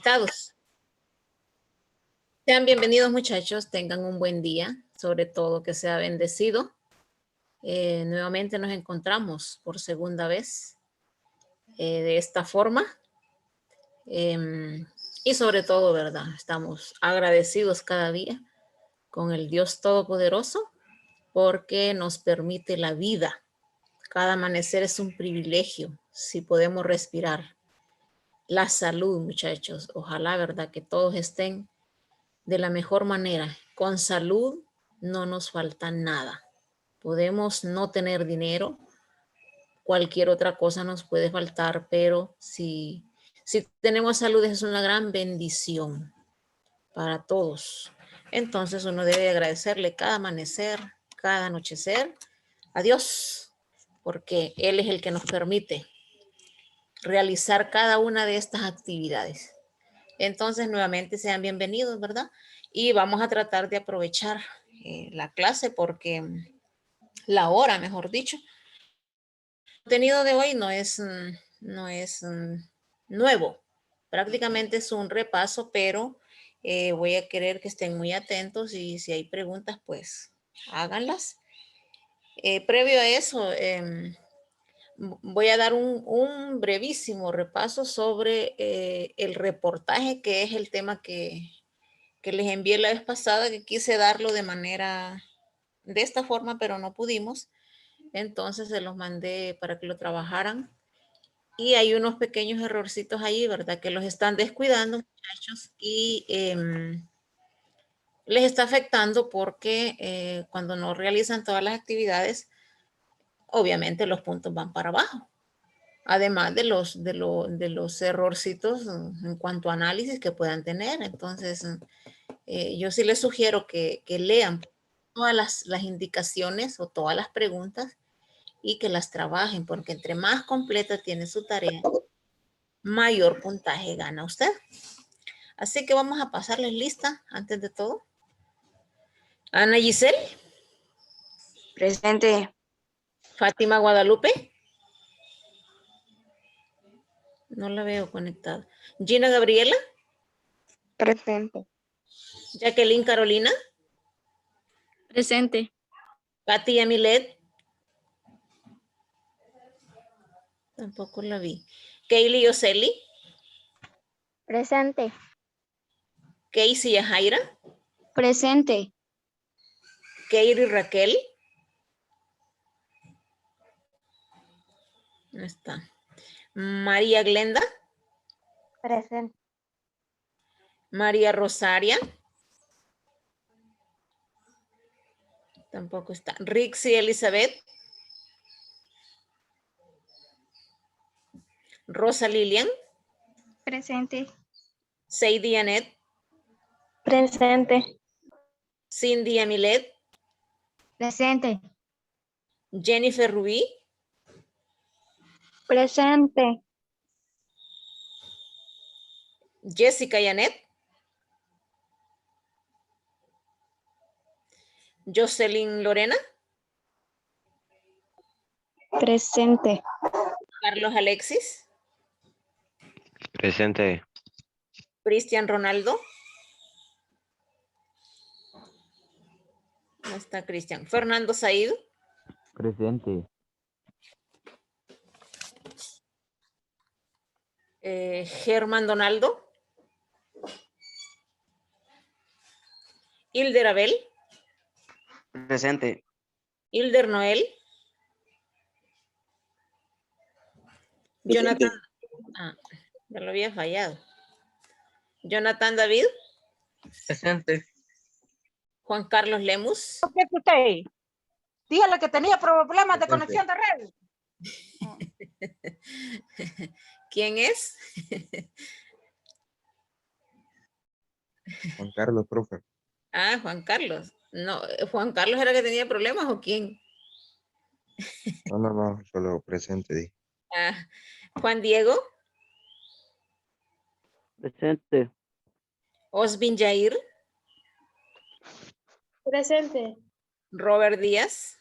conectados. Sean bienvenidos, muchachos, tengan un buen día, sobre todo que sea bendecido. Nuevamente nos encontramos por segunda vez de esta forma. Y sobre todo, ¿verdad? Estamos agradecidos cada día con el Dios Todopoderoso porque nos permite la vida. Cada amanecer es un privilegio si podemos respirar. La salud, muchachos. Ojalá, ¿verdad? Que todos estén de la mejor manera. Con salud no nos falta nada. Podemos no tener dinero, cualquier otra cosa nos puede faltar, pero si tenemos salud es una gran bendición para todos. Entonces uno debe agradecerle cada amanecer, cada anochecer a Dios, porque Él es el que nos permite realizar cada una de estas actividades. Entonces, nuevamente sean bienvenidos, ¿verdad? Y vamos a tratar de aprovechar la clase porque la hora, mejor dicho. El contenido de hoy no es nuevo. Prácticamente es un repaso, pero voy a querer que estén muy atentos y si hay preguntas, pues háganlas. Previo a eso, voy a dar un brevísimo repaso sobre el reportaje, que es el tema que les envié la vez pasada, que quise darlo de esta forma, pero no pudimos. Entonces se los mandé para que lo trabajaran. Y hay unos pequeños errorcitos ahí, ¿verdad? Que los están descuidando, muchachos, y les está afectando porque cuando no realizan todas las actividades, obviamente los puntos van para abajo. Además de los errorcitos en cuanto a análisis que puedan tener. Entonces, yo sí les sugiero que lean todas las indicaciones o todas las preguntas y que las trabajen, porque entre más completa tiene su tarea, mayor puntaje gana usted. Así que vamos a pasarles lista antes de todo. Ana Giselle. Presente. Fátima Guadalupe. No la veo conectada. Gina Gabriela. Presente. Jacqueline Carolina. Presente. Katia Milet. Tampoco la vi. Kaylee Yoseli. Presente. Casey Yajaira. Presente. Keiri Raquel. No está. María Glenda. Presente. María Rosaria. Tampoco está. Rixi Elizabeth. Rosa Lilian. Presente. Seidy Anet. Presente. Cindy Amilet. Presente. Jennifer Rubí. Presente. Jessica Yanet. Jocelyn Lorena. Presente. Carlos Alexis. Presente. Cristian Ronaldo. No está Cristian. Fernando Said. Presente. Germán Donaldo. Hilder Abel. Presente. Hilder Noel. Jonathan. Ya lo había fallado. Jonathan David. Presente. Juan Carlos Lemus. ¿Qué es usted? Dígale que tenía problemas de conexión de red. ¿Quién es? Juan Carlos, profe. Ah, Juan Carlos. No, ¿Juan Carlos era que tenía problemas o quién? No, solo presente. Di. Ah, Juan Diego. Presente. Osvin Jair. Presente. Robert Díaz.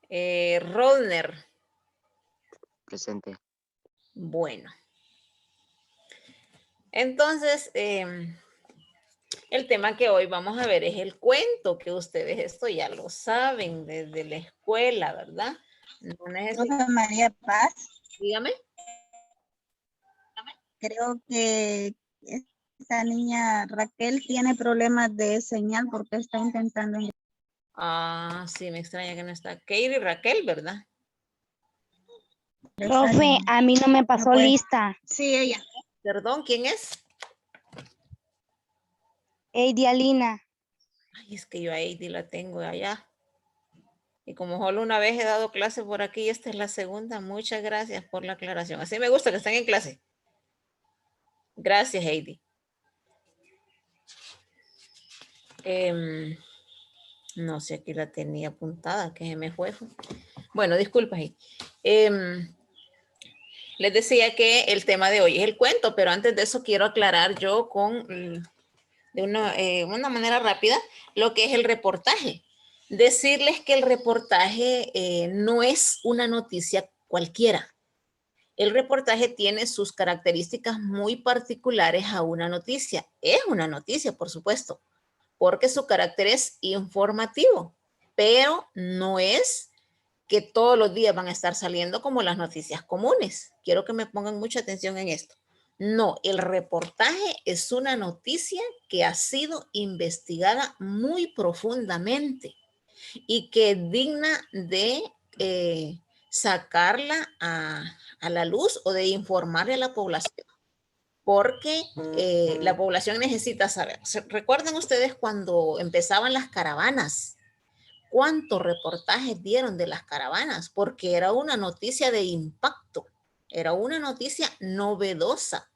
Rodner. Presente. Bueno. Entonces, el tema que hoy vamos a ver es el cuento, que ustedes esto ya lo saben desde la escuela, ¿verdad? No necesito, Profe María Paz, dígame. creo que esta niña Raquel tiene problemas de señal porque está intentando. Ah, sí, me extraña que no está. Katie Raquel, ¿verdad? Profe, a mí no me pasó puede. lista. Sí, ella. Perdón, ¿quién es? Eidialina. Ay, es que yo a Heidi la tengo allá. Y como solo una vez he dado clase por aquí, esta es la segunda. Muchas gracias por la aclaración. Así me gusta que estén en clase. Gracias, Heidi. No sé, aquí la tenía apuntada, que se me fue. Bueno, disculpa, Heidi. Les decía que el tema de hoy es el cuento, pero antes de eso quiero aclarar yo de una manera rápida lo que es el reportaje. Decirles que el reportaje no es una noticia cualquiera. El reportaje tiene sus características muy particulares a una noticia. Es una noticia, por supuesto, porque su carácter es informativo, pero no es que todos los días van a estar saliendo como las noticias comunes. Quiero que me pongan mucha atención en esto. No, el reportaje es una noticia que ha sido investigada muy profundamente y que es digna de sacarla a la luz o de informarle a la población, porque la población necesita saber. ¿Recuerdan ustedes cuando empezaban las caravanas? ¿Cuántos reportajes dieron de las caravanas? Porque era una noticia de impacto, era una noticia novedosa.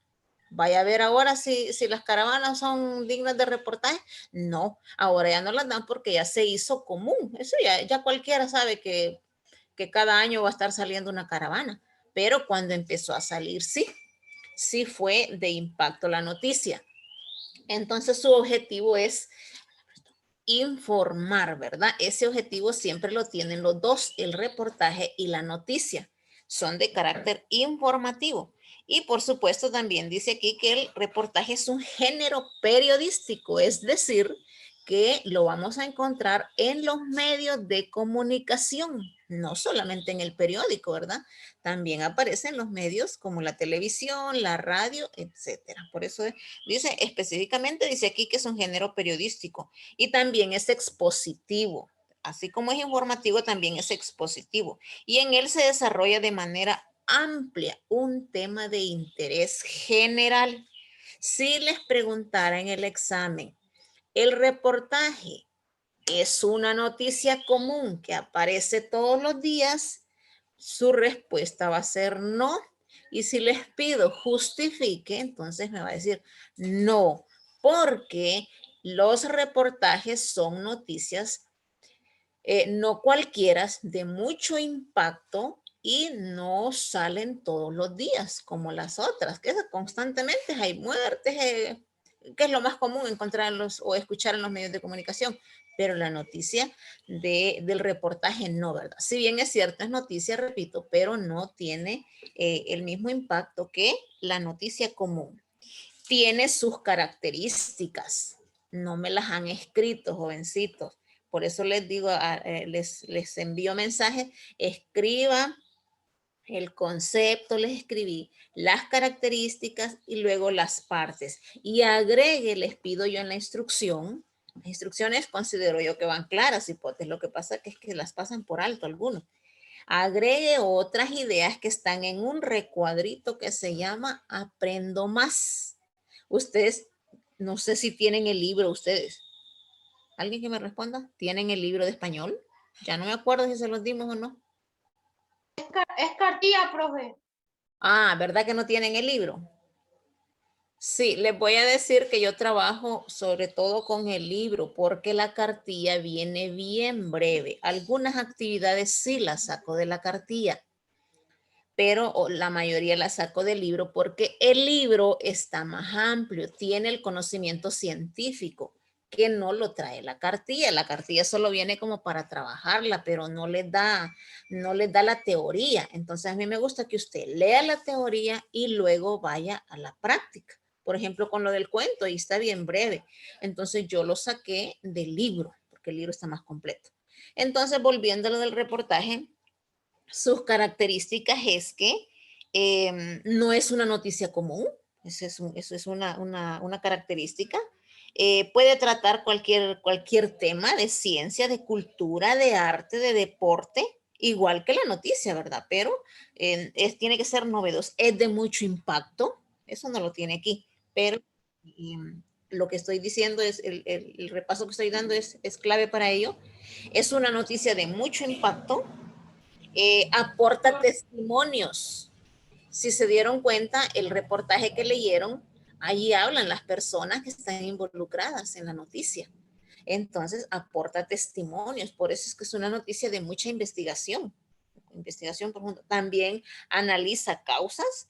Vaya a ver ahora si las caravanas son dignas de reportaje. No, ahora ya no las dan porque ya se hizo común. Eso ya cualquiera sabe que cada año va a estar saliendo una caravana. Pero cuando empezó a salir, sí fue de impacto la noticia. Entonces su objetivo es informar, ¿verdad? Ese objetivo siempre lo tienen los dos, el reportaje y la noticia. Son de carácter informativo. Y por supuesto también dice aquí que el reportaje es un género periodístico, es decir, que lo vamos a encontrar en los medios de comunicación, no solamente en el periódico, ¿verdad? También aparecen los medios como la televisión, la radio, etcétera. Por eso dice específicamente, dice aquí que es un género periodístico y también es expositivo. Así como es informativo, también es expositivo. Y en él se desarrolla de manera amplia un tema de interés general. Si les preguntara en el examen, ¿el reportaje es una noticia común que aparece todos los días? Su respuesta va a ser no. Y si les pido justifique, entonces me va a decir no, porque los reportajes son noticias no cualquiera, de mucho impacto y no salen todos los días como las otras, que constantemente hay muertes, que es lo más común encontrarlos o escuchar en los medios de comunicación, pero la noticia del reportaje no, ¿verdad? Si bien es cierto, es noticia, repito, pero no tiene el mismo impacto que la noticia común. Tiene sus características, no me las han escrito, jovencitos. Por eso les digo, les envío mensajes, escriba el concepto, les escribí las características y luego las partes. Y agregue, les pido yo en la instrucción, las instrucciones considero yo que van claras, hipótesis, lo que pasa es que las pasan por alto algunos. Agregue otras ideas que están en un recuadrito que se llama Aprendo Más. Ustedes, no sé si tienen el libro ustedes. ¿Alguien que me responda? ¿Tienen el libro de español? Ya no me acuerdo si se los dimos o no. Es cartilla, profe. Ah, ¿verdad que no tienen el libro? Sí, les voy a decir que yo trabajo sobre todo con el libro porque la cartilla viene bien breve. Algunas actividades sí las saco de la cartilla, pero la mayoría la saco del libro porque el libro está más amplio, tiene el conocimiento científico, que no lo trae la cartilla. La cartilla solo viene como para trabajarla, pero no les da la teoría. Entonces a mí me gusta que usted lea la teoría y luego vaya a la práctica. Por ejemplo, con lo del cuento, y está bien breve. Entonces yo lo saqué del libro, porque el libro está más completo. Entonces, volviendo a lo del reportaje, sus características es que no es una noticia común. Eso es una característica. Puede tratar cualquier tema de ciencia, de cultura, de arte, de deporte, igual que la noticia, ¿verdad? Pero tiene que ser novedoso, es de mucho impacto, eso no lo tiene aquí, pero lo que estoy diciendo es, el repaso que estoy dando es clave para ello. Es una noticia de mucho impacto, aporta testimonios. Si se dieron cuenta, el reportaje que leyeron, allí hablan las personas que están involucradas en la noticia. Entonces, aporta testimonios. Por eso es que es una noticia de mucha investigación profunda. También analiza causas,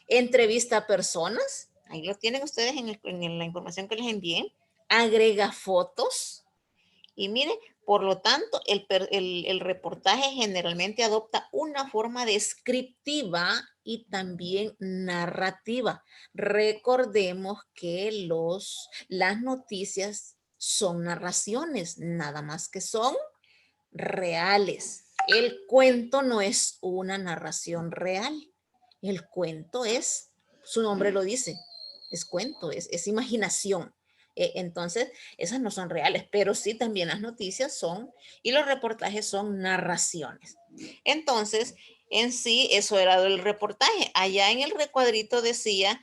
entrevista a personas. Ahí lo tienen ustedes en la información que les envié. Agrega fotos. Y mire, por lo tanto, el reportaje generalmente adopta una forma descriptiva y también narrativa. Recordemos que las noticias son narraciones, nada más que son reales. El cuento no es una narración real. El cuento es, su nombre lo dice, es cuento, es imaginación. Entonces, esas no son reales, pero sí también las noticias son, y los reportajes son narraciones. Entonces, en sí, eso era el reportaje. Allá en el recuadrito decía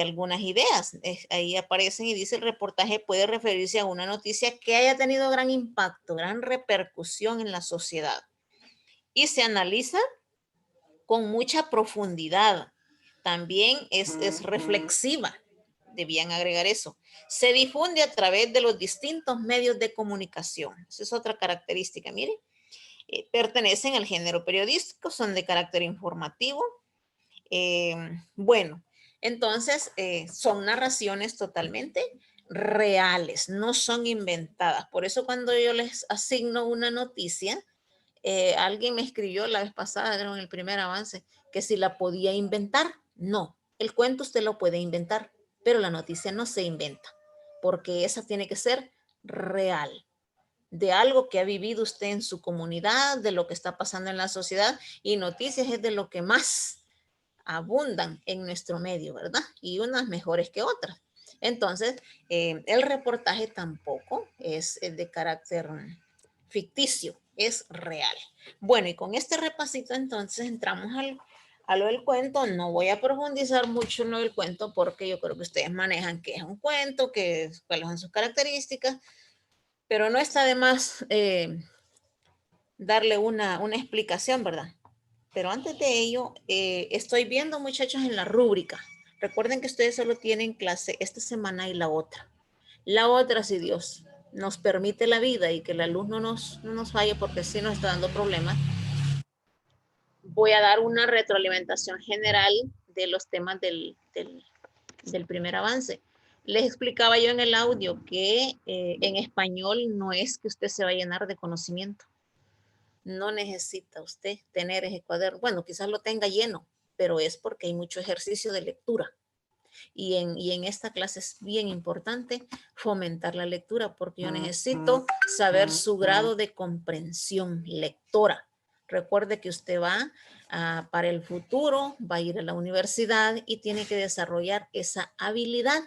algunas ideas. Ahí aparecen y dice: el reportaje puede referirse a una noticia que haya tenido gran impacto, gran repercusión en la sociedad. Y se analiza con mucha profundidad. También es reflexiva. Debían agregar eso. Se difunde a través de los distintos medios de comunicación. Esa es otra característica. Mire, pertenecen al género periodístico, son de carácter informativo. Bueno, entonces son narraciones totalmente reales, no son inventadas. Por eso cuando yo les asigno una noticia, alguien me escribió la vez pasada, en el primer avance, que si la podía inventar. No, el cuento usted lo puede inventar, pero la noticia no se inventa, porque esa tiene que ser real, de algo que ha vivido usted en su comunidad, de lo que está pasando en la sociedad, y noticias es de lo que más abundan en nuestro medio, ¿verdad? Y unas mejores que otras. Entonces, el reportaje tampoco es de carácter ficticio, es real. Bueno, y con este repasito entonces entramos a lo del cuento. No voy a profundizar mucho en lo del cuento porque yo creo que ustedes manejan qué es un cuento, cuáles son sus características, pero no está de más darle una explicación, ¿verdad? Pero antes de ello, estoy viendo, muchachos, en la rúbrica. Recuerden que ustedes solo tienen clase esta semana y la otra. La otra, si Dios nos permite la vida y que la luz no nos falle, porque sí nos está dando problemas, voy a dar una retroalimentación general de los temas del primer avance. Les explicaba yo en el audio que en español no es que usted se va a llenar de conocimiento. No necesita usted tener ese cuaderno. Bueno, quizás lo tenga lleno, pero es porque hay mucho ejercicio de lectura. Y en esta clase es bien importante fomentar la lectura, porque yo necesito saber su grado de comprensión lectora. Recuerde que usted va para el futuro, va a ir a la universidad y tiene que desarrollar esa habilidad.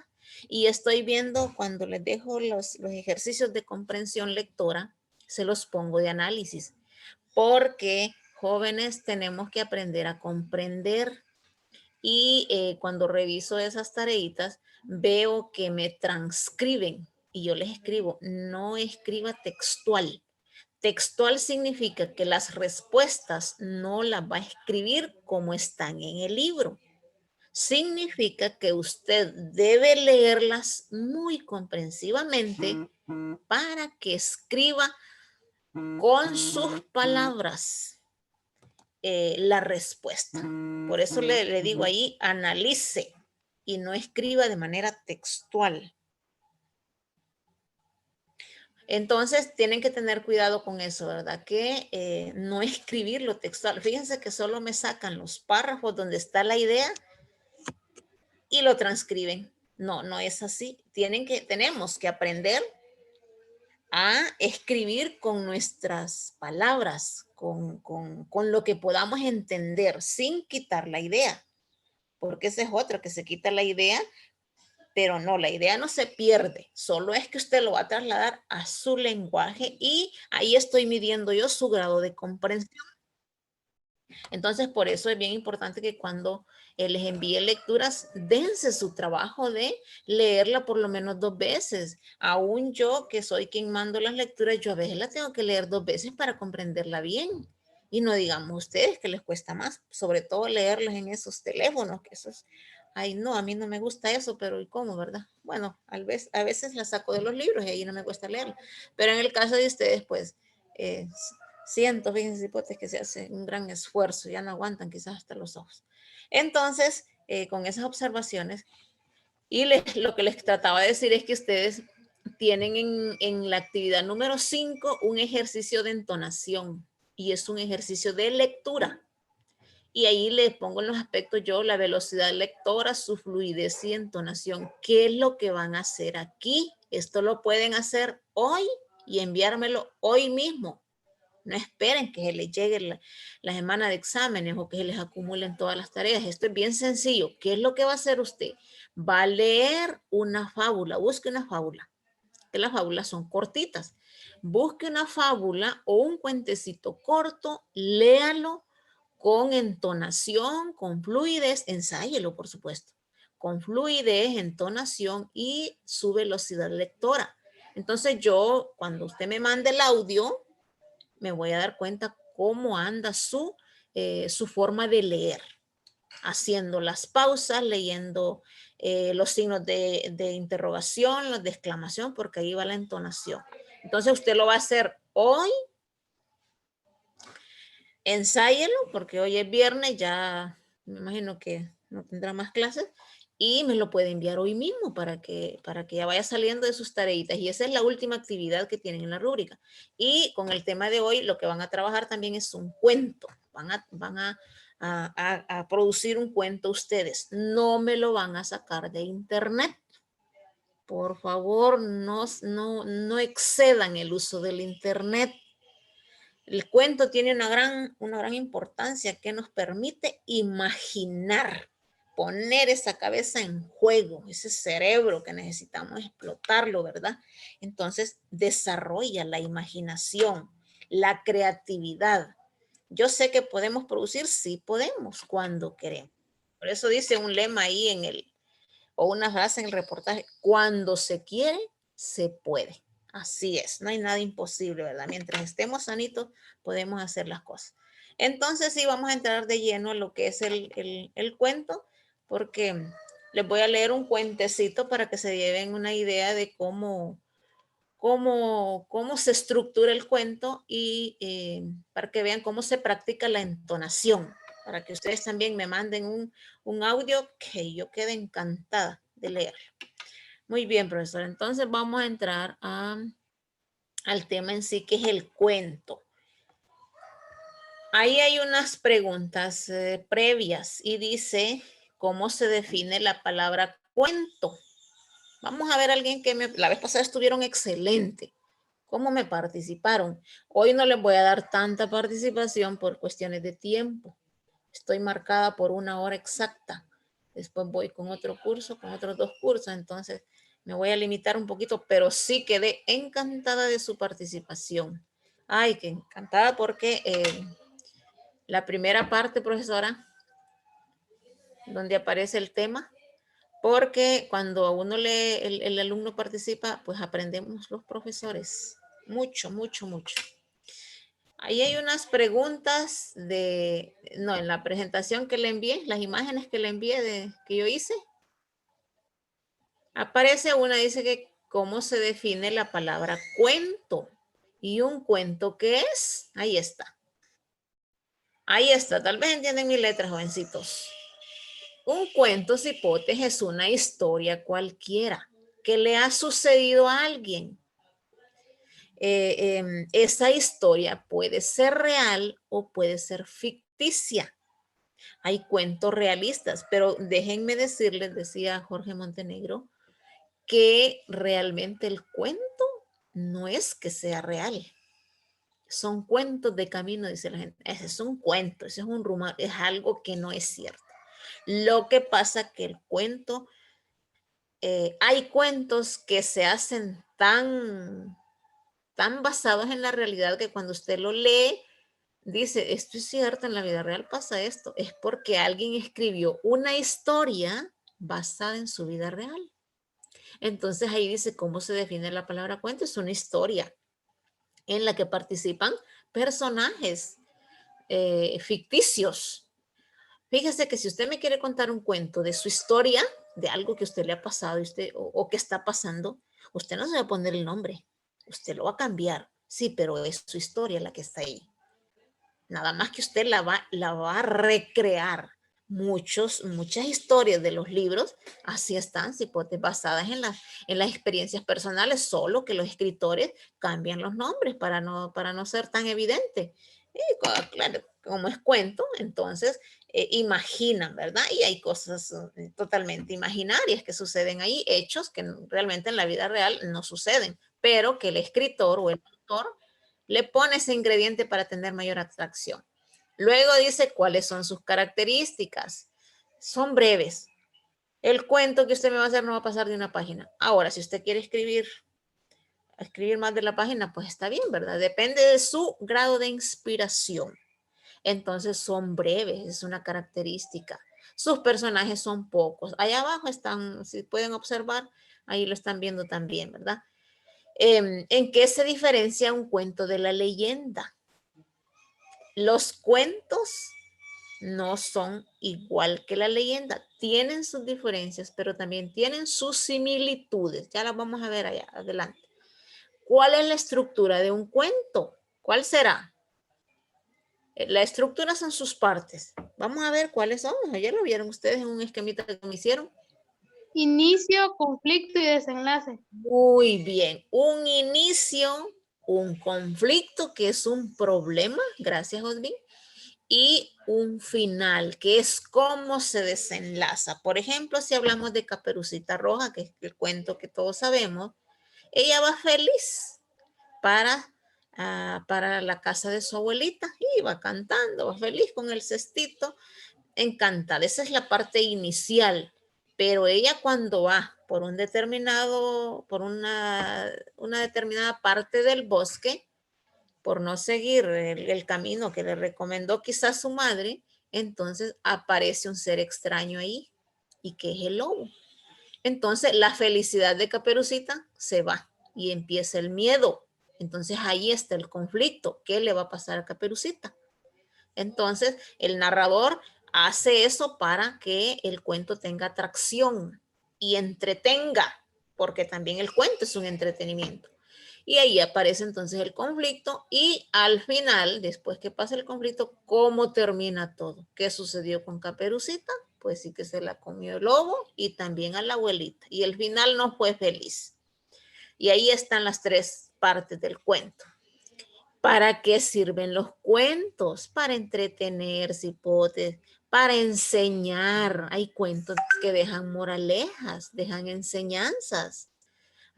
Y estoy viendo, cuando les dejo los ejercicios de comprensión lectora, se los pongo de análisis, porque jóvenes tenemos que aprender a comprender. Y cuando reviso esas tareitas, veo que me transcriben y yo les escribo: no escriba textual. Textual significa que las respuestas no las va a escribir como están en el libro. Significa que usted debe leerlas muy comprensivamente para que escriba con sus palabras la respuesta. Por eso le digo ahí, analice y no escriba de manera textual. Entonces, tienen que tener cuidado con eso, ¿verdad? Que no escribirlo textual. Fíjense que solo me sacan los párrafos donde está la idea y lo transcriben. No, no es así. Tenemos que aprender a escribir con nuestras palabras, con lo que podamos entender, sin quitar la idea. Porque esa es otra, que se quita la idea, pero no, la idea no se pierde, solo es que usted lo va a trasladar a su lenguaje y ahí estoy midiendo yo su grado de comprensión. Entonces, por eso es bien importante que cuando les envíe lecturas, dense su trabajo de leerla por lo menos 2 veces. Aún yo, que soy quien mando las lecturas, yo a veces la tengo que leer 2 veces para comprenderla bien. Y no digamos ustedes que les cuesta más, sobre todo leerlas en esos teléfonos, que eso es, ay no, a mí no me gusta eso, pero ¿y cómo, verdad? Bueno, a veces la saco de los libros y ahí no me cuesta leerla. Pero en el caso de ustedes, pues, siento, fíjense, hipotes que se hace un gran esfuerzo, ya no aguantan quizás hasta los ojos. Entonces, con esas observaciones, y lo que les trataba de decir es que ustedes tienen en la actividad número 5 un ejercicio de entonación y es un ejercicio de lectura. Y ahí les pongo en los aspectos yo la velocidad lectora, su fluidez y entonación. ¿Qué es lo que van a hacer aquí? Esto lo pueden hacer hoy y enviármelo hoy mismo. No esperen que se les llegue la semana de exámenes o que se les acumulen todas las tareas. Esto es bien sencillo. ¿Qué es lo que va a hacer usted? Va a leer una fábula. Busque una fábula. Que las fábulas son cortitas. Busque una fábula o un cuentecito corto, léalo con entonación, con fluidez, ensáyelo, por supuesto, con fluidez, entonación y su velocidad lectora. Entonces yo, cuando usted me mande el audio, me voy a dar cuenta cómo anda su forma de leer, haciendo las pausas, leyendo los signos de interrogación, los de exclamación, porque ahí va la entonación. Entonces usted lo va a hacer hoy. Ensáyelo, porque hoy es viernes, ya me imagino que no tendrá más clases, y me lo puede enviar hoy mismo para que ya vaya saliendo de sus tareitas. Y esa es la última actividad que tienen en la rúbrica. Y con el tema de hoy, lo que van a trabajar también es un cuento. Van a producir un cuento ustedes. No me lo van a sacar de internet. Por favor, no excedan el uso del internet. El cuento tiene una gran importancia que nos permite imaginar, poner esa cabeza en juego, ese cerebro que necesitamos explotarlo, ¿verdad? Entonces, desarrolla la imaginación, la creatividad. Yo sé que podemos producir, sí podemos, cuando queremos. Por eso dice un lema ahí o una frase en el reportaje, cuando se quiere, se puede. Así es, no hay nada imposible, ¿verdad? Mientras estemos sanitos, podemos hacer las cosas. Entonces sí, vamos a entrar de lleno a lo que es el cuento, porque les voy a leer un cuentecito para que se lleven una idea de cómo se estructura el cuento y para que vean cómo se practica la entonación, para que ustedes también me manden un audio que yo quede encantada de leerlo. Muy bien, profesor. Entonces vamos a entrar al tema en sí, que es el cuento. Ahí hay unas preguntas previas y dice, ¿cómo se define la palabra cuento? Vamos a ver a alguien que la vez pasada estuvieron excelente. ¿Cómo me participaron? Hoy no les voy a dar tanta participación por cuestiones de tiempo. Estoy marcada por 1 hora exacta. Después voy con otro curso, con otros 2 cursos. Entonces me voy a limitar un poquito, pero sí quedé encantada de su participación. Ay, qué encantada porque la primera parte, profesora, donde aparece el tema, porque cuando uno lee, el alumno participa, pues aprendemos los profesores. Mucho, mucho, mucho. Ahí hay unas preguntas en la presentación que le envié, las imágenes que le envié que yo hice. Aparece una, dice que cómo se define la palabra cuento. ¿Y un cuento qué es? Ahí está. Ahí está, tal vez entienden mis letras, jovencitos. Un cuento, cipotes, es una historia cualquiera que le ha sucedido a alguien. esa historia puede ser real o puede ser ficticia. Hay cuentos realistas, pero déjenme decirles, decía Jorge Montenegro, que realmente el cuento no es que sea real. Son cuentos de camino, dice la gente. Ese es un cuento, ese es un rumor, es algo que no es cierto. Lo que pasa que el cuento, hay cuentos que se hacen tan basados en la realidad que cuando usted lo lee, dice, esto es cierto, en la vida real pasa esto. Es porque alguien escribió una historia basada en su vida real. Entonces ahí dice cómo se define la palabra cuento. Es una historia en la que participan personajes ficticios. Fíjese que si usted me quiere contar un cuento de su historia, de algo que a usted le ha pasado o que está pasando, usted no se va a poner el nombre. Usted lo va a cambiar. Sí, pero es su historia la que está ahí. Nada más que usted la va a recrear. Muchas historias de los libros así están, basadas en las experiencias personales, solo que los escritores cambian los nombres para no ser tan evidente. Y claro, como es cuento, entonces imaginan, ¿verdad? Y hay cosas totalmente imaginarias que suceden ahí, hechos que realmente en la vida real no suceden, pero que el escritor o el autor le pone ese ingrediente para tener mayor atracción. Luego dice cuáles son sus características. Son breves. El cuento que usted me va a hacer no va a pasar de una página. Ahora, si usted quiere escribir más de la página, pues está bien, ¿verdad? Depende de su grado de inspiración. Entonces son breves, es una característica. Sus personajes son pocos. Allá abajo están, si pueden observar, ahí lo están viendo también, ¿verdad? ¿En qué se diferencia un cuento de la leyenda? Los cuentos no son igual que la leyenda. Tienen sus diferencias, pero también tienen sus similitudes. Ya las vamos a ver allá adelante. ¿Cuál es la estructura de un cuento? ¿Cuál será? La estructura son sus partes. Vamos a ver cuáles son. Ayer lo vieron ustedes en un esquemita que me hicieron. Inicio, conflicto y desenlace. Muy bien. Un inicio, un conflicto que es un problema. Gracias, Osby. Y un final, que es cómo se desenlaza. Por ejemplo, si hablamos de Caperucita Roja, que es el cuento que todos sabemos, ella va feliz para la casa de su abuelita y va cantando, va feliz con el cestito, encantada. Esa es la parte inicial, pero ella cuando va por una determinada parte del bosque, por no seguir el camino que le recomendó quizás su madre, entonces aparece un ser extraño ahí, y que es el lobo. Entonces la felicidad de Caperucita se va y empieza el miedo. Entonces ahí está el conflicto. ¿Qué le va a pasar a Caperucita? Entonces el narrador hace eso para que el cuento tenga atracción y entretenga, porque también el cuento es un entretenimiento. Y ahí aparece entonces el conflicto y al final, después que pasa el conflicto, ¿cómo termina todo? ¿Qué sucedió con Caperucita? Pues sí que se la comió el lobo y también a la abuelita. Y el final no fue feliz. Y ahí están las tres partes del cuento. ¿Para qué sirven los cuentos? Para entretener, cipotes, para enseñar. Hay cuentos que dejan moralejas, dejan enseñanzas.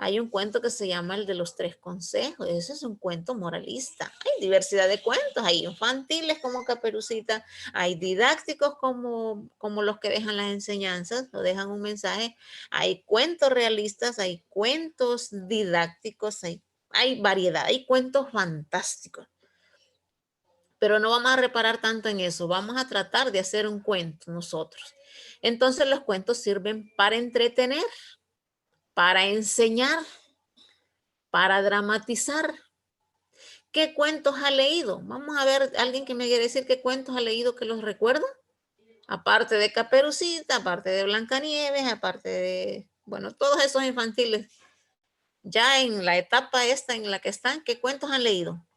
Hay un cuento que se llama el de los 3 consejos. Ese es un cuento moralista. Hay diversidad de cuentos. Hay infantiles como Caperucita. Hay didácticos como los que dejan las enseñanzas o dejan un mensaje. Hay cuentos realistas. Hay cuentos didácticos. Hay variedad. Hay cuentos fantásticos. Pero no vamos a reparar tanto en eso. Vamos a tratar de hacer un cuento nosotros. Entonces los cuentos sirven para entretener, para enseñar, para dramatizar. ¿Qué cuentos ha leído? Vamos a ver, alguien que me quiere decir qué cuentos ha leído que los recuerda. Aparte de Caperucita, aparte de Blancanieves, aparte de, bueno, todos esos infantiles. Ya en la etapa esta en la que están, ¿qué cuentos han leído?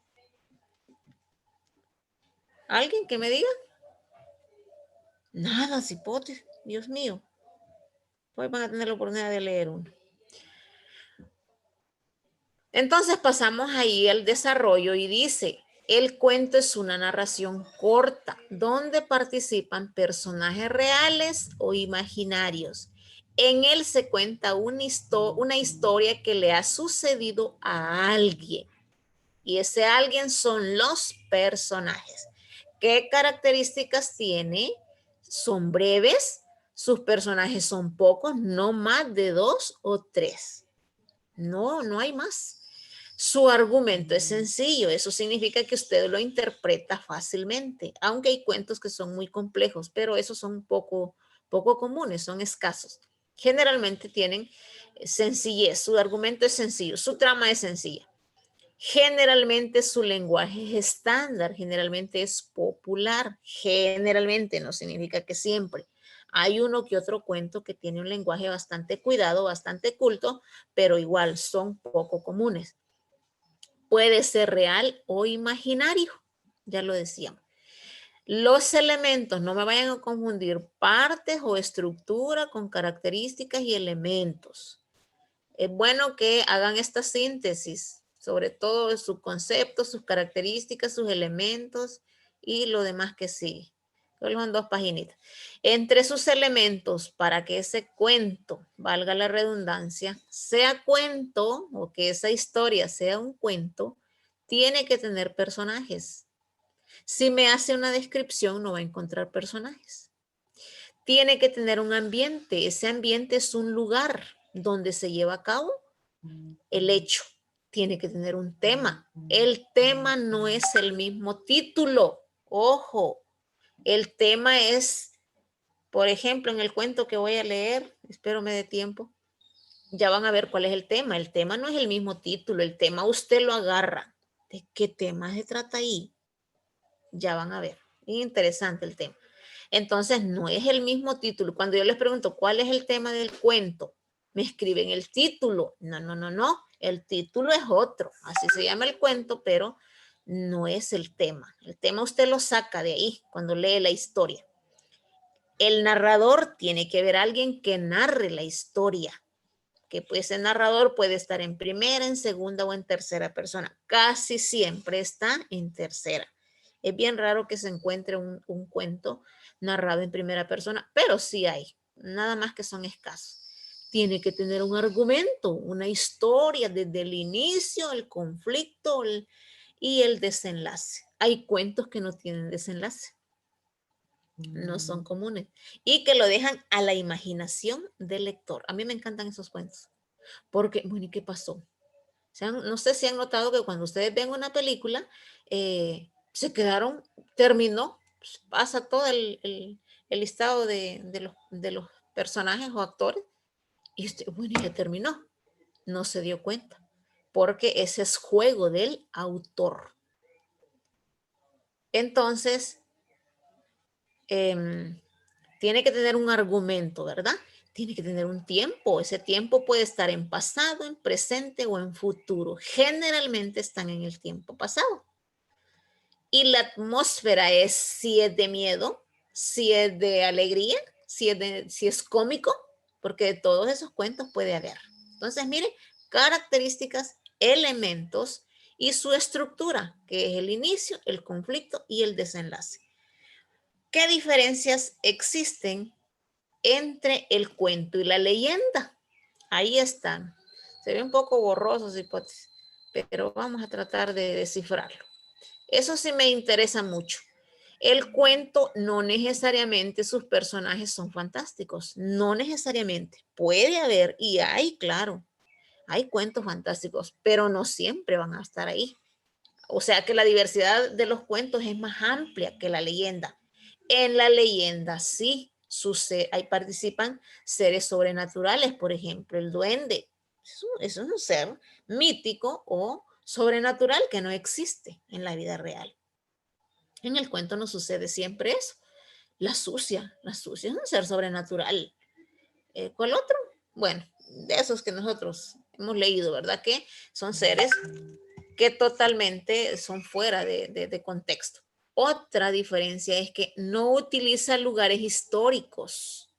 ¿Alguien que me diga? Nada, cipotes, Dios mío. Hoy van a tener la oportunidad de leer uno. Entonces pasamos ahí al desarrollo y dice, el cuento es una narración corta donde participan personajes reales o imaginarios. En él se cuenta una historia que le ha sucedido a alguien. Y ese alguien son los personajes. ¿Qué características tiene? Son breves, sus personajes son pocos, no más de 2 o 3. No hay más. Su argumento es sencillo, eso significa que usted lo interpreta fácilmente, aunque hay cuentos que son muy complejos, pero esos son poco comunes, son escasos. Generalmente tienen sencillez, su argumento es sencillo, su trama es sencilla. Generalmente su lenguaje es estándar, generalmente es popular, generalmente no significa que siempre. Hay uno que otro cuento que tiene un lenguaje bastante cuidado, bastante culto, pero igual son poco comunes. Puede ser real o imaginario, ya lo decíamos. Los elementos, no me vayan a confundir partes o estructura con características y elementos. Es bueno que hagan esta síntesis, sobre todo sus conceptos, sus características, sus elementos y lo demás que sigue. Solo son 2 paginitas. Entre sus elementos, para que ese cuento, valga la redundancia, sea cuento o que esa historia sea un cuento, tiene que tener personajes. Si me hace una descripción, no va a encontrar personajes. Tiene que tener un ambiente. Ese ambiente es un lugar donde se lleva a cabo el hecho. Tiene que tener un tema. El tema no es el mismo título. Ojo, el tema es, por ejemplo, en el cuento que voy a leer, espero me dé tiempo, ya van a ver cuál es el tema. El tema no es el mismo título, el tema usted lo agarra. ¿De qué tema se trata ahí? Ya van a ver. Interesante el tema. Entonces, no es el mismo título. Cuando yo les pregunto, ¿cuál es el tema del cuento? Me escriben el título. No. El título es otro. Así se llama el cuento, pero no es el tema. El tema usted lo saca de ahí cuando lee la historia. El narrador tiene que ver a alguien que narre la historia. Que pues el narrador puede estar en primera, en segunda o en tercera persona. Casi siempre está en tercera. Es bien raro que se encuentre un cuento narrado en primera persona, pero sí hay, nada más que son escasos. Tiene que tener un argumento, una historia desde el inicio, el conflicto y el desenlace. Hay cuentos que no tienen desenlace, no son comunes y que lo dejan a la imaginación del lector. A mí me encantan esos cuentos porque, bueno, ¿y qué pasó? No sé si han notado que cuando ustedes ven una película, se quedaron, terminó, pasa todo el listado de los personajes o actores, y usted, bueno, ya terminó. No se dio cuenta, porque ese es juego del autor. Entonces, tiene que tener un argumento, ¿verdad? Tiene que tener un tiempo. Ese tiempo puede estar en pasado, en presente o en futuro. Generalmente están en el tiempo pasado. Y la atmósfera es si es de miedo, si es de alegría, si es cómico, porque de todos esos cuentos puede haber. Entonces, mire, características, elementos y su estructura, que es el inicio, el conflicto y el desenlace. ¿Qué diferencias existen entre el cuento y la leyenda? Ahí están. Se ve un poco borroso su hipótesis, pero vamos a tratar de descifrarlo. Eso sí me interesa mucho. El cuento no necesariamente sus personajes son fantásticos, no necesariamente. Puede haber, y hay, claro, hay cuentos fantásticos, pero no siempre van a estar ahí. O sea que la diversidad de los cuentos es más amplia que la leyenda. En la leyenda sí ahí participan seres sobrenaturales, por ejemplo, el duende. Eso es un ser mítico o sobrenatural que no existe en la vida real. En el cuento no sucede siempre eso. La sucia es un ser sobrenatural. ¿Cuál otro? Bueno, de esos que nosotros hemos leído, ¿verdad? Que son seres que totalmente son fuera de contexto. Otra diferencia es que no utiliza lugares históricos.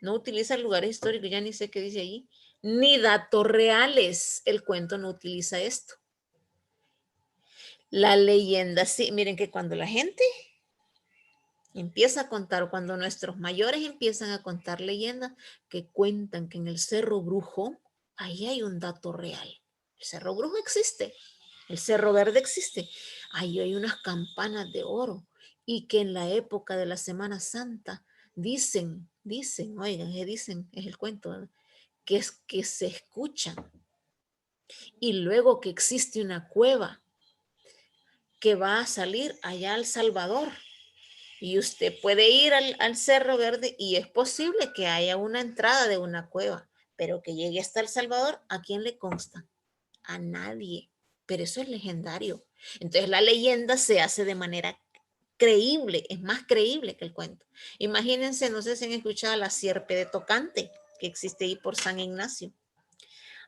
No utiliza lugares históricos, ya ni sé qué dice allí. ni datos reales. El cuento no utiliza esto. La leyenda, sí, miren que cuando la gente empieza a contar, cuando nuestros mayores empiezan a contar leyendas que cuentan que en el Cerro Brujo, ahí hay un dato real. El Cerro Brujo existe, el Cerro Verde existe, ahí hay unas campanas de oro y que en la época de la Semana Santa dicen, oigan, dicen, es el cuento, ¿verdad? Que es que se escuchan y luego que existe una cueva que va a salir allá al Salvador. Y usted puede ir al Cerro Verde y es posible que haya una entrada de una cueva, pero que llegue hasta El Salvador, ¿a quién le consta? A nadie. Pero eso es legendario. Entonces la leyenda se hace de manera creíble, es más creíble que el cuento. Imagínense, no sé si han escuchado la sierpe de Tocante, que existe ahí por San Ignacio.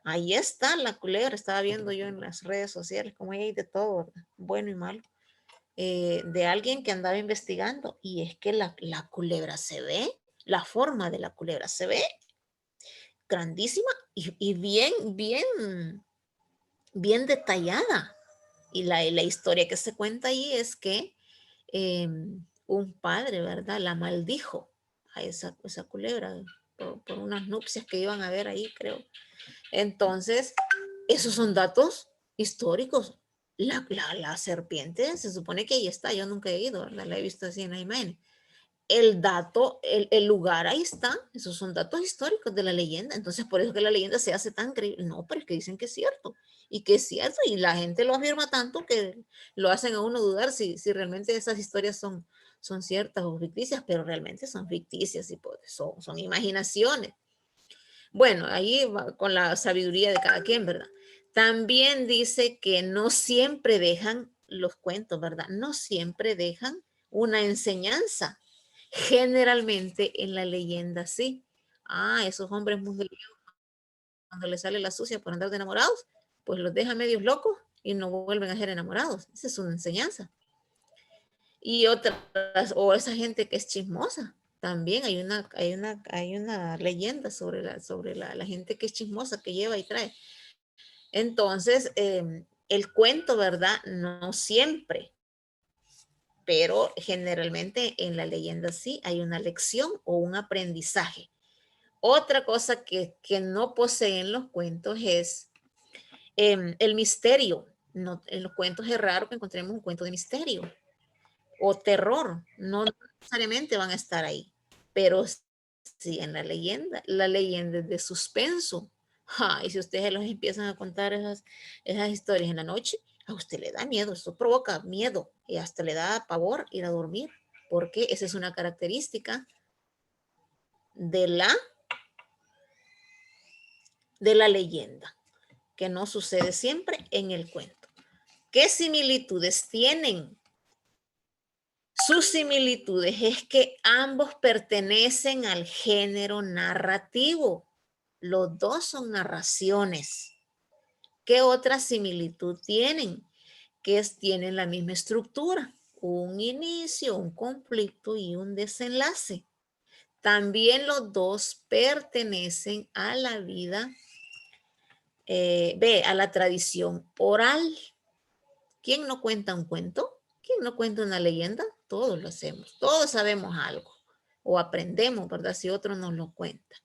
Ahí está la culebra, estaba viendo yo en las redes sociales, como hay de todo, ¿verdad? Bueno y malo. De alguien que andaba investigando y es que la culebra se ve, la forma de la culebra se ve grandísima y bien detallada. Y la historia que se cuenta ahí es que un padre, ¿verdad? La maldijo a esa culebra por unas nupcias que iban a ver ahí, creo. Entonces, esos son datos históricos. La serpiente se supone que ahí está, yo nunca he ido, ¿verdad? La he visto así en la imagen. El dato, el lugar ahí está, esos son datos históricos de la leyenda. Entonces, por eso que la leyenda se hace tan creíble. No, pero es que dicen que es cierto y que es cierto y la gente lo afirma tanto que lo hacen a uno dudar si realmente esas historias son ciertas o ficticias, pero realmente son ficticias y pues, son imaginaciones. Bueno, ahí va con la sabiduría de cada quien, ¿verdad? También dice que no siempre dejan los cuentos, ¿verdad? No siempre dejan una enseñanza. Generalmente en la leyenda sí. Ah, esos hombres mujeriegos, cuando les sale la sucia por andar de enamorados, pues los deja medios locos y no vuelven a ser enamorados. Esa es una enseñanza. Y otras, o esa gente que es chismosa. También hay una leyenda sobre la gente que es chismosa, que lleva y trae. Entonces, el cuento, ¿verdad? No siempre, pero generalmente en la leyenda sí hay una lección o un aprendizaje. Otra cosa que no poseen los cuentos es el misterio. No, en los cuentos es raro que encontremos un cuento de misterio o terror. No necesariamente van a estar ahí, pero sí en la leyenda es de suspenso. Y si ustedes los empiezan a contar esas historias en la noche, a usted le da miedo, eso provoca miedo y hasta le da pavor ir a dormir, porque esa es una característica de la leyenda, que no sucede siempre en el cuento. ¿Qué similitudes tienen? Sus similitudes es que ambos pertenecen al género narrativo. Los dos son narraciones. ¿Qué otra similitud tienen? Que tienen la misma estructura, un inicio, un conflicto y un desenlace. También los dos pertenecen a la vida, a la tradición oral. ¿Quién no cuenta un cuento? ¿Quién no cuenta una leyenda? Todos lo hacemos, todos sabemos algo o aprendemos, ¿verdad? Si otro nos lo cuenta.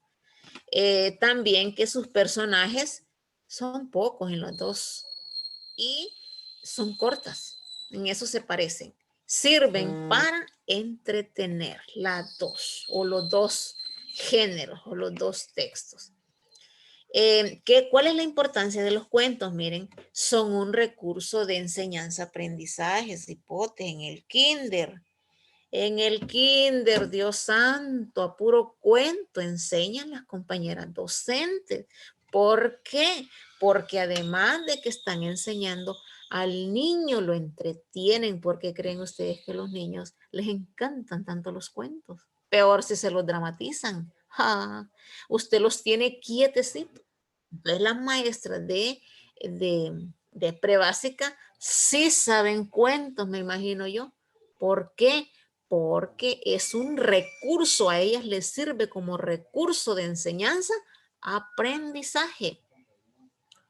También que sus personajes son pocos en los dos y son cortas, en eso se parecen. Sirven para entretener las dos o los dos géneros o los dos textos. ¿Cuál es la importancia de los cuentos? Miren, son un recurso de enseñanza, aprendizaje, hipotes en el kinder. En el kinder, Dios santo, a puro cuento enseñan las compañeras docentes. ¿Por qué? Porque además de que están enseñando al niño, lo entretienen. ¿Por qué creen ustedes que a los niños les encantan tanto los cuentos? Peor si se los dramatizan. Usted los tiene quietecitos. Entonces las maestras de prebásica sí saben cuentos, me imagino yo. ¿Por qué? Porque es un recurso, a ellas les sirve como recurso de enseñanza, aprendizaje.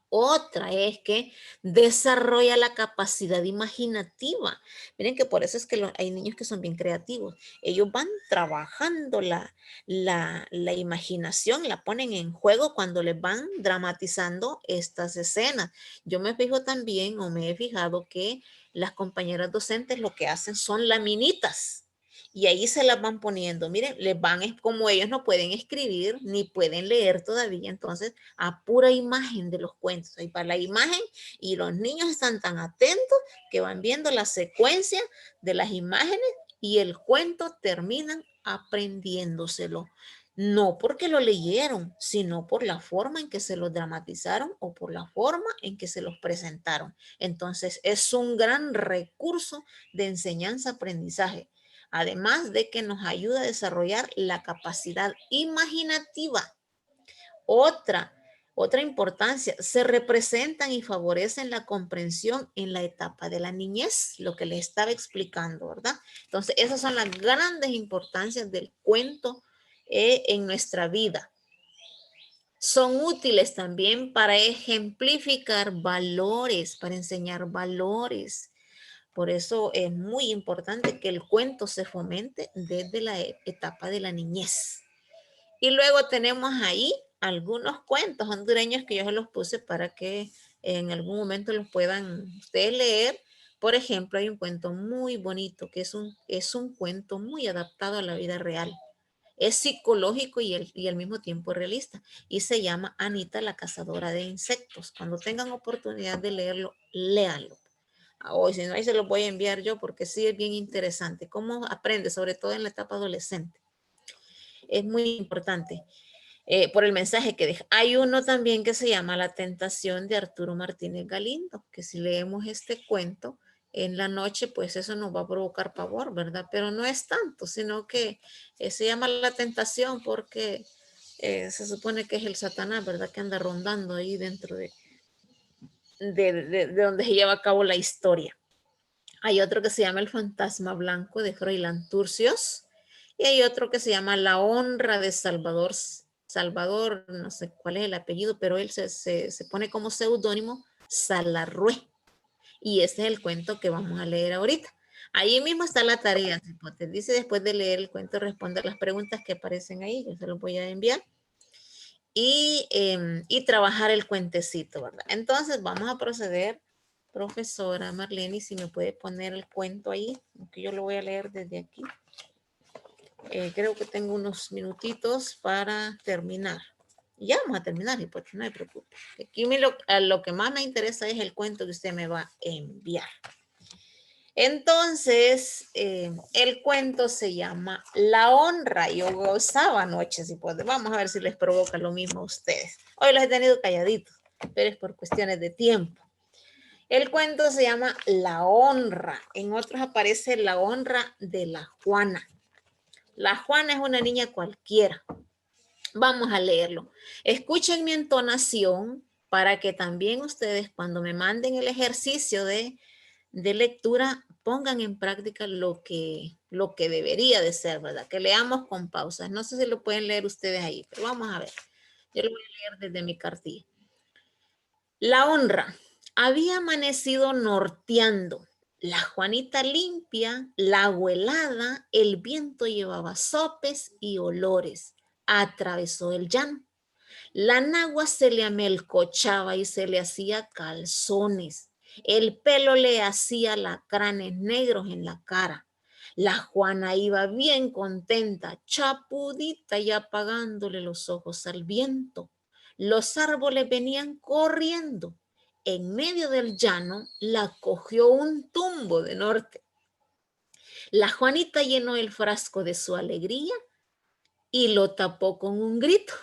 Otra es que desarrolla la capacidad imaginativa. Miren que por eso es que hay niños que son bien creativos. Ellos van trabajando la imaginación, la ponen en juego cuando les van dramatizando estas escenas. Yo me fijo también, o me he fijado, que las compañeras docentes lo que hacen son laminitas. Y ahí se las van poniendo. Miren, como ellos no pueden escribir ni pueden leer todavía, entonces a pura imagen de los cuentos. Ahí para la imagen y los niños están tan atentos que van viendo la secuencia de las imágenes y el cuento terminan aprendiéndoselo. No porque lo leyeron, sino por la forma en que se lo dramatizaron o por la forma en que se los presentaron. Entonces es un gran recurso de enseñanza-aprendizaje. Además de que nos ayuda a desarrollar la capacidad imaginativa. Otra importancia, se representan y favorecen la comprensión en la etapa de la niñez, lo que les estaba explicando, ¿verdad? Entonces, esas son las grandes importancias del cuento en nuestra vida. Son útiles también para ejemplificar valores, para enseñar valores. Por eso es muy importante que el cuento se fomente desde la etapa de la niñez. Y luego tenemos ahí algunos cuentos hondureños que yo se los puse para que en algún momento los puedan ustedes leer. Por ejemplo, hay un cuento muy bonito que es un cuento muy adaptado a la vida real. Es psicológico y al mismo tiempo realista. Y se llama Anita la cazadora de insectos. Cuando tengan oportunidad de leerlo, léanlo. Hoy, si no, ahí se los voy a enviar yo porque sí es bien interesante. Cómo aprende, sobre todo en la etapa adolescente. Es muy importante por el mensaje que deja. Hay uno también que se llama La tentación de Arturo Martínez Galindo, que si leemos este cuento en la noche, pues eso nos va a provocar pavor, ¿verdad? Pero no es tanto, sino que se llama La tentación porque se supone que es el Satanás, ¿verdad? Que anda rondando ahí dentro de donde se lleva a cabo la historia. Hay otro que se llama El fantasma blanco de Froilán Turcios y hay otro que se llama La honra de Salvador, no sé cuál es el apellido, pero él se pone como seudónimo Salarrué. Y ese es el cuento que vamos a leer ahorita. Ahí mismo está la tarea. Te dice después de leer el cuento, responder las preguntas que aparecen ahí. Yo se los voy a enviar. Y trabajar el cuentecito, ¿verdad? Entonces vamos a proceder, profesora Marlene, si me puede poner el cuento ahí, que yo lo voy a leer desde aquí. Creo que tengo unos minutitos para terminar. Ya vamos a terminar, y pues no me preocupe. Aquí lo que más me interesa es el cuento que usted me va a enviar. Entonces, el cuento se llama La honra. Yo gozaba anoche, si puede. Vamos a ver si les provoca lo mismo a ustedes. Hoy los he tenido calladitos, pero es por cuestiones de tiempo. El cuento se llama La honra. En otros aparece La honra de la Juana. La Juana es una niña cualquiera. Vamos a leerlo. Escuchen mi entonación para que también ustedes, cuando me manden el ejercicio de lectura, pongan en práctica lo que debería de ser, ¿verdad? Que leamos con pausas. No sé si lo pueden leer ustedes ahí, pero vamos a ver. Yo lo voy a leer desde mi cartilla. La honra. Había amanecido norteando. La Juanita limpia, la abuelada, el viento llevaba sopes y olores. Atravesó el llano. La nagua se le amelcochaba y se le hacía calzones. El pelo le hacía alacranes negros en la cara. La Juana iba bien contenta, chapudita y apagándole los ojos al viento. Los árboles venían corriendo. En medio del llano la cogió un tumbo de norte. La Juanita llenó el frasco de su alegría y lo tapó con un grito.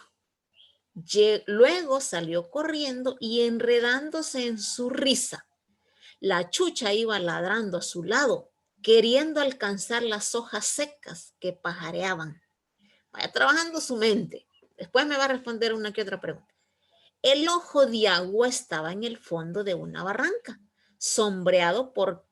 Luego salió corriendo y enredándose en su risa. La Chucha iba ladrando a su lado, queriendo alcanzar las hojas secas que pajareaban. Vaya trabajando su mente. Después me va a responder una que otra pregunta. El ojo de agua estaba en el fondo de una barranca, sombreado por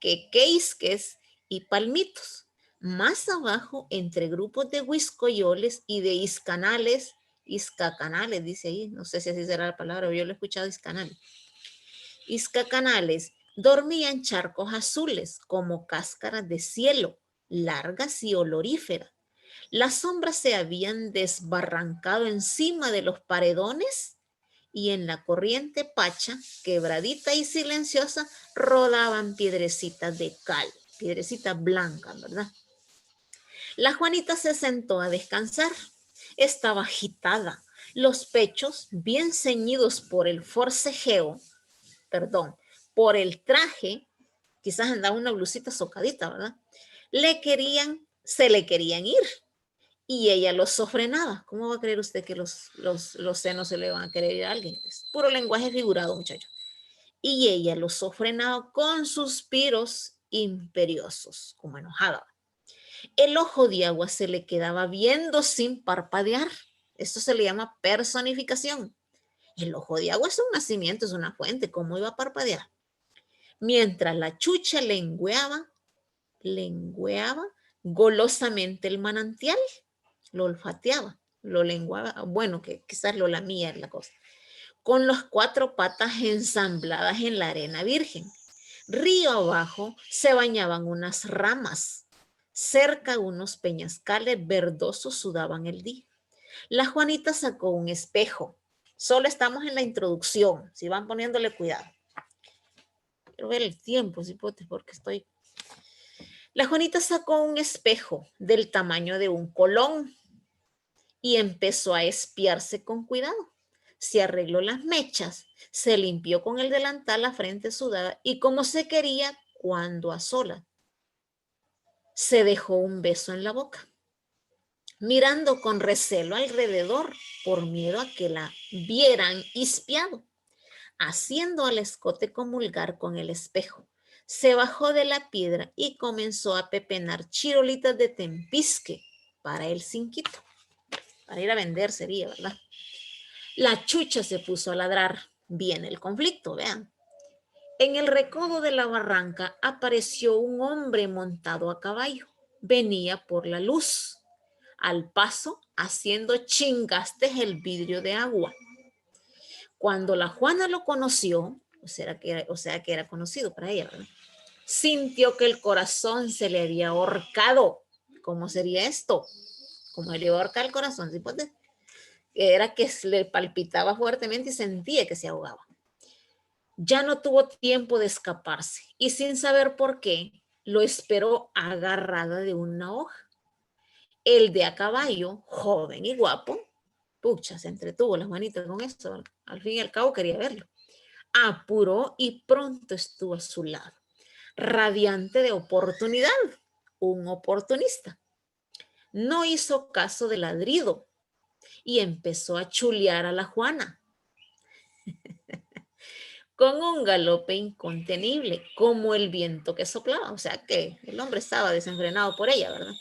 quequeisques y palmitos. Más abajo, entre grupos de huiscoyoles y de iscanales Iscacanales, dice ahí. No sé si así será la palabra, pero yo lo he escuchado Iscanales. Iscacanales dormía en charcos azules como cáscaras de cielo, largas y oloríferas. Las sombras se habían desbarrancado encima de los paredones y en la corriente pacha, quebradita y silenciosa, rodaban piedrecitas de cal, piedrecitas blancas, ¿verdad? La Juanita se sentó a descansar. Estaba agitada, los pechos bien ceñidos por el forcejeo, por el traje, quizás andaba una blusita socadita, ¿verdad? Se le querían ir y ella los sofrenaba. ¿Cómo va a creer usted que los senos se le van a querer ir a alguien? Es puro lenguaje figurado, muchachos. Y ella los sofrenaba con suspiros imperiosos, como enojada. El ojo de agua se le quedaba viendo sin parpadear. Esto se le llama personificación. El ojo de agua es un nacimiento, es una fuente. ¿Cómo iba a parpadear? Mientras la chucha lengueaba golosamente el manantial, lo olfateaba, lo lenguaba, bueno, que quizás lo lamía es la cosa, con las 4 patas ensambladas en la arena virgen. Río abajo se bañaban unas ramas, cerca unos peñascales verdosos sudaban el día. La Juanita sacó un espejo. Solo estamos en la introducción, si van poniéndole cuidado. Quiero ver el tiempo, cipote, porque estoy... La Juanita sacó un espejo del tamaño de un colón y empezó a espiarse con cuidado. Se arregló las mechas, se limpió con el delantal la frente sudada y como se quería cuando a solas, se dejó un beso en la boca, mirando con recelo alrededor por miedo a que la vieran espiado. Haciendo al escote comulgar con el espejo, se bajó de la piedra y comenzó a pepenar chirolitas de tempisque para el cinquito. Para ir a vender sería, ¿verdad? La chucha se puso a ladrar. Viene el conflicto, vean. En el recodo de la barranca apareció un hombre montado a caballo. Venía por la luz, al paso haciendo chingastes el vidrio de agua. Cuando la Juana lo conoció, o sea que era conocido para ella, ¿verdad? Sintió que el corazón se le había ahorcado. ¿Cómo sería esto? ¿Cómo le ahorca el corazón? ¿Sí? Pues, era que le palpitaba fuertemente y sentía que se ahogaba. Ya no tuvo tiempo de escaparse y sin saber por qué, lo esperó agarrada de una hoja. El de a caballo, joven y guapo, pucha, se entretuvo la Juanita con esto. Al fin y al cabo quería verlo. Apuró y pronto estuvo a su lado, radiante de oportunidad, un oportunista. No hizo caso del ladrido y empezó a chulear a la Juana con un galope incontenible, como el viento que soplaba. O sea que el hombre estaba desenfrenado por ella, ¿verdad?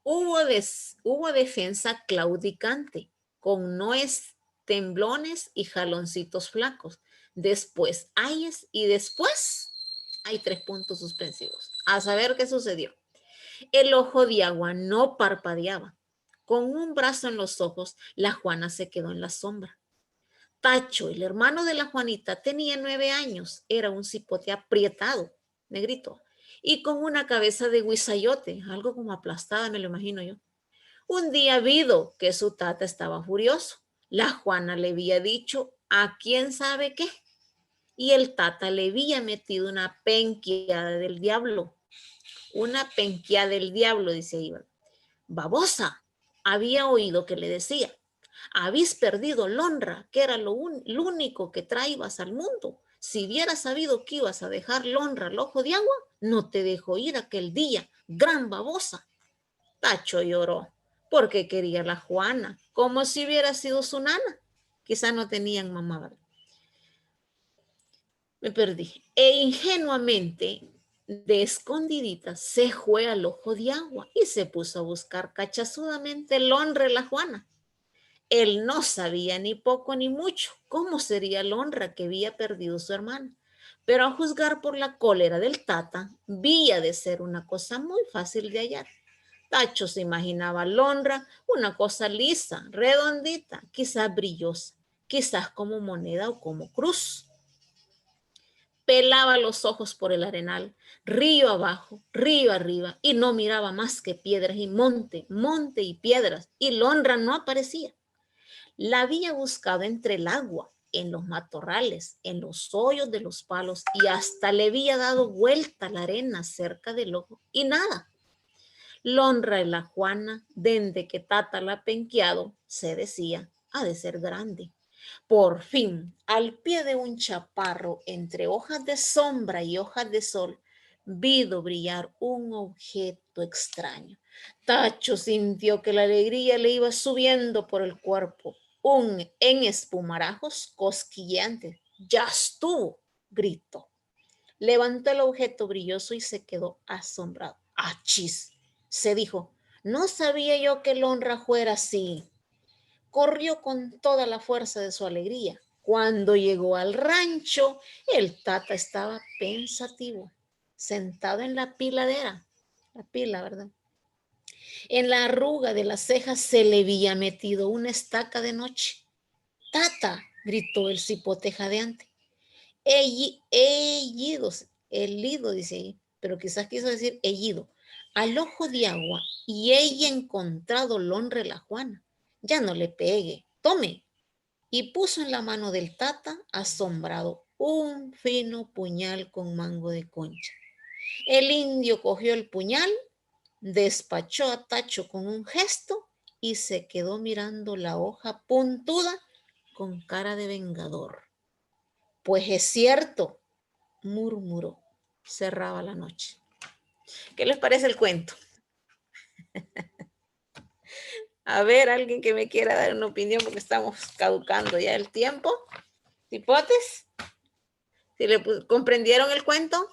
Hubo defensa claudicante, con nuez, temblones y jaloncitos flacos. Después ayes y después hay 3 puntos suspensivos. A saber qué sucedió. El ojo de agua no parpadeaba. Con un brazo en los ojos, la Juana se quedó en la sombra. Tacho, el hermano de la Juanita, tenía 9 años. Era un cipote aprietado, negrito, y con una cabeza de guisayote, algo como aplastada, me lo imagino yo. Un día vido que su tata estaba furioso. La Juana le había dicho a quién sabe qué. Y el tata le había metido una penqueada del diablo. Una penqueada del diablo, dice Iván. Babosa, había oído que le decía. Habéis perdido el honra, que era lo único que traías al mundo. Si hubieras sabido que ibas a dejar el honra al ojo de agua, no te dejó ir aquel día. Gran babosa. Tacho lloró porque quería a la Juana, como si hubiera sido su nana. Quizá no tenían mamá, ¿verdad? Me perdí. E ingenuamente, de escondidita, se fue al ojo de agua y se puso a buscar cachazudamente el honra de la Juana. Él no sabía ni poco ni mucho cómo sería el honra que había perdido su hermana, pero a juzgar por la cólera del tata, había de ser una cosa muy fácil de hallar. Tacho se imaginaba Alondra una cosa lisa, redondita, quizás brillosa, quizás como moneda o como cruz. Pelaba los ojos por el arenal, río abajo, río arriba, y no miraba más que piedras y monte, monte y piedras, y Alondra no aparecía. La había buscado entre el agua, en los matorrales, en los hoyos de los palos, y hasta le había dado vuelta la arena cerca del ojo, y nada. Alondra y la Juana, dende que Tata la ha penqueado, se decía, ha de ser grande. Por fin, al pie de un chaparro, entre hojas de sombra y hojas de sol, vido brillar un objeto extraño. Tacho sintió que la alegría le iba subiendo por el cuerpo. En espumarajos cosquilleantes. ¡Ya estuvo!, gritó. Levantó el objeto brilloso y se quedó asombrado. ¡Achis!, se dijo, no sabía yo que Alondra fuera así. Corrió con toda la fuerza de su alegría. Cuando llegó al rancho, el Tata estaba pensativo, sentado en la piladera, la pila, ¿verdad? En la arruga de las cejas se le había metido una estaca de noche. ¡Tata!, gritó el cipote jadeante. Ellido, dice ahí, pero quizás quiso decir ellido. Al ojo de agua, y ella encontrado Alondra la Juana. Ya no le pegue, tome. Y puso en la mano del Tata, asombrado, un fino puñal con mango de concha. El indio cogió el puñal, despachó a Tacho con un gesto y se quedó mirando la hoja puntuda con cara de vengador. Pues es cierto, murmuró. Cerraba la noche. ¿Qué les parece el cuento? A ver, alguien que me quiera dar una opinión porque estamos caducando ya el tiempo. ¿Tipotes? ¿Si comprendieron el cuento?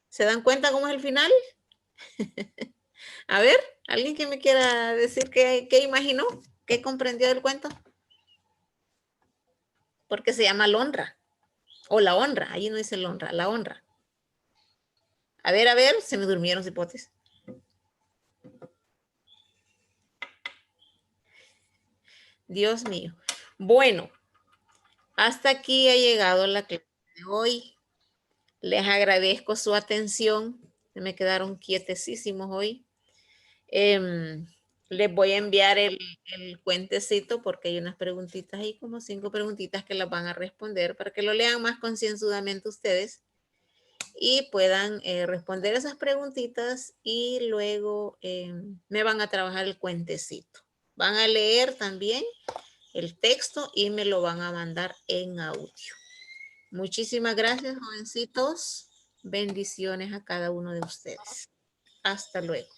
¿Se dan cuenta cómo es el final? A ver, alguien que me quiera decir qué imaginó, qué comprendió del cuento. Porque se llama Alondra. O la honra, ahí no dice Alondra, la honra. A ver, se me durmieron cipotes. Dios mío. Bueno, hasta aquí ha llegado la clase de hoy. Les agradezco su atención. Se me quedaron quietecísimos hoy. Les voy a enviar el cuentecito porque hay unas preguntitas ahí, como 5 preguntitas que las van a responder para que lo lean más concienzudamente ustedes y puedan responder esas preguntitas y luego me van a trabajar el cuentecito. Van a leer también el texto y me lo van a mandar en audio. Muchísimas gracias, jovencitos. Bendiciones a cada uno de ustedes. Hasta luego.